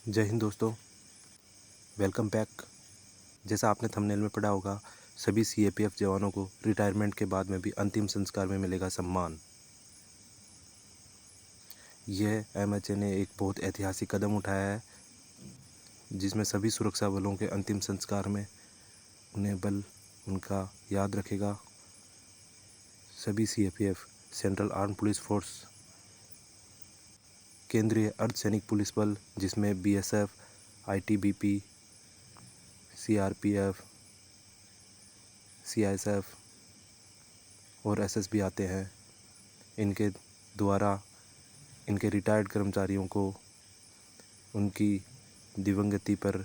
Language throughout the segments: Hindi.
जय हिंद दोस्तों, वेलकम बैक। जैसा आपने थंबनेल में पढ़ा होगा, सभी सीएपीएफ जवानों को रिटायरमेंट के बाद में भी अंतिम संस्कार में मिलेगा सम्मान। यह एमएचए ने एक बहुत ऐतिहासिक कदम उठाया है, जिसमें सभी सुरक्षा बलों के अंतिम संस्कार में उन्हें बल उनका याद रखेगा। सभी CAPF, central arm police force, केंद्रीय अर्धसैनिक पुलिस बल जिसमें बीएसएफ, आईटीबीपी, सीआरपीएफ, सीआईएसएफ और एसएसबी आते हैं। इनके द्वारा इनके रिटायर्ड कर्मचारियों को उनकी दिवंगति पर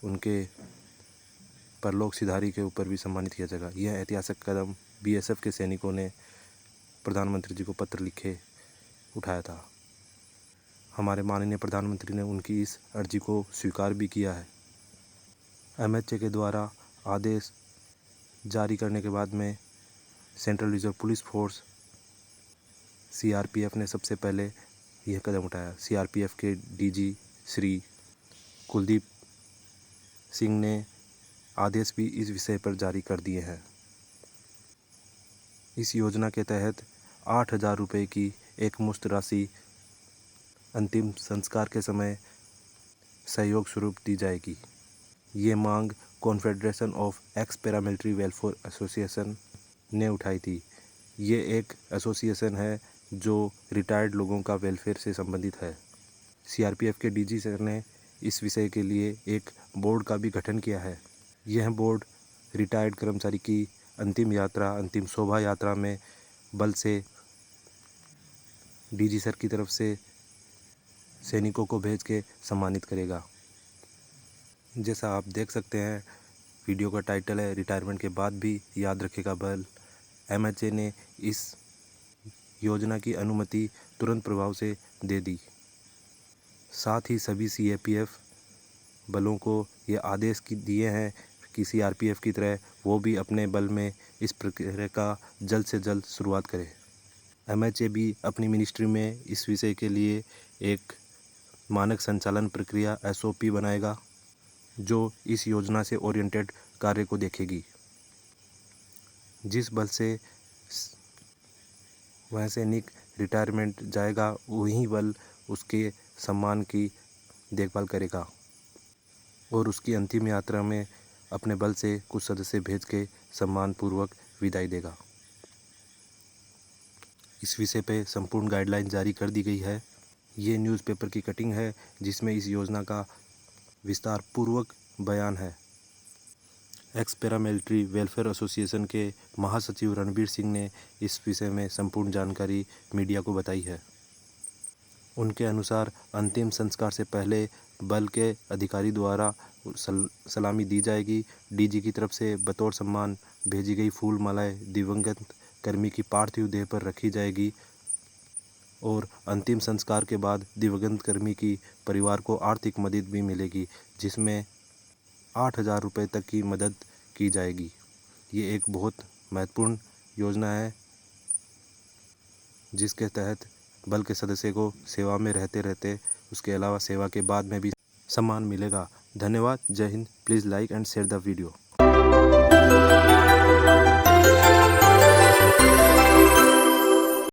उनके परलोक सिधारी के ऊपर भी सम्मानित किया जाएगा। यह ऐतिहासिक कदम बीएसएफ के सैनिकों ने प्रधानमंत्री जी को पत्र लिखे उठाया था। हमारे माननीय प्रधानमंत्री ने उनकी इस अर्जी को स्वीकार भी किया है। एमएचए के द्वारा आदेश जारी करने के बाद में central reserve police force CRPF ने सबसे पहले यह कदम उठाया। सीआरपीएफ के डीजी श्री कुलदीप सिंह ने आदेश भी इस विषय पर जारी कर दिए हैं। इस योजना के तहत 8,000 रुपये की एक मुश्त राशि अंतिम संस्कार के समय सहयोग स्वरूप दी जाएगी। ये मांग confederation of x paramilitary welfare association ने उठाई थी। ये एक एसोसिएशन है जो रिटायर्ड लोगों का वेलफेयर से संबंधित है। सीआरपीएफ के डीजी सर ने इस विषय के लिए एक बोर्ड का भी गठन किया है। यह बोर्ड रिटायर्ड कर्मचारी की अंतिम शोभा यात्रा में बल से डीजी सर की तरफ से सैनिकों को भेज के सम्मानित करेगा। जैसा आप देख सकते हैं, वीडियो का टाइटल है रिटायरमेंट के बाद भी याद रखेगा बल। एमएचए ने इस योजना की अनुमति तुरंत प्रभाव से दे दी। साथ ही सभी सीएपीएफ बलों को ये आदेश दिए हैं कि सीआरपीएफ की तरह वो भी अपने बल में इस प्रक्रिया का जल्द से जल्द शुरुआत करें। एमएचए भी अपनी मिनिस्ट्री में इस विषय के लिए एक मानक संचालन प्रक्रिया एसओपी बनाएगा, जो इस योजना से ओरिएंटेड कार्य को देखेगी। जिस बल से वह सैनिक रिटायरमेंट जाएगा, वही बल उसके सम्मान की देखभाल करेगा और उसकी अंतिम यात्रा में अपने बल से कुछ सदस्य भेज के सम्मानपूर्वक विदाई देगा। इस विषय पे संपूर्ण गाइडलाइन जारी कर दी गई है। ये न्यूज़पेपर की कटिंग है जिसमें इस योजना का विस्तार पूर्वक बयान है। एक्स पैरामिलिट्री वेलफेयर एसोसिएशन के महासचिव रणबीर सिंह ने इस विषय में संपूर्ण जानकारी मीडिया को बताई है। उनके अनुसार अंतिम संस्कार से पहले बल के अधिकारी द्वारा सलामी दी जाएगी। डीजी की तरफ से बतौर सम्मान भेजी गई फूल मालाएं दिवंगत कर्मी की पार्थिव देह पर रखी जाएगी और अंतिम संस्कार के बाद दिवंगत कर्मी की परिवार को आर्थिक मदद भी मिलेगी, जिसमें 8,000 रुपये तक की मदद की जाएगी। ये एक बहुत महत्वपूर्ण योजना है जिसके तहत बल के सदस्य को सेवा में रहते उसके अलावा सेवा के बाद में भी सम्मान मिलेगा। धन्यवाद। जय Hind. Please like and share the video.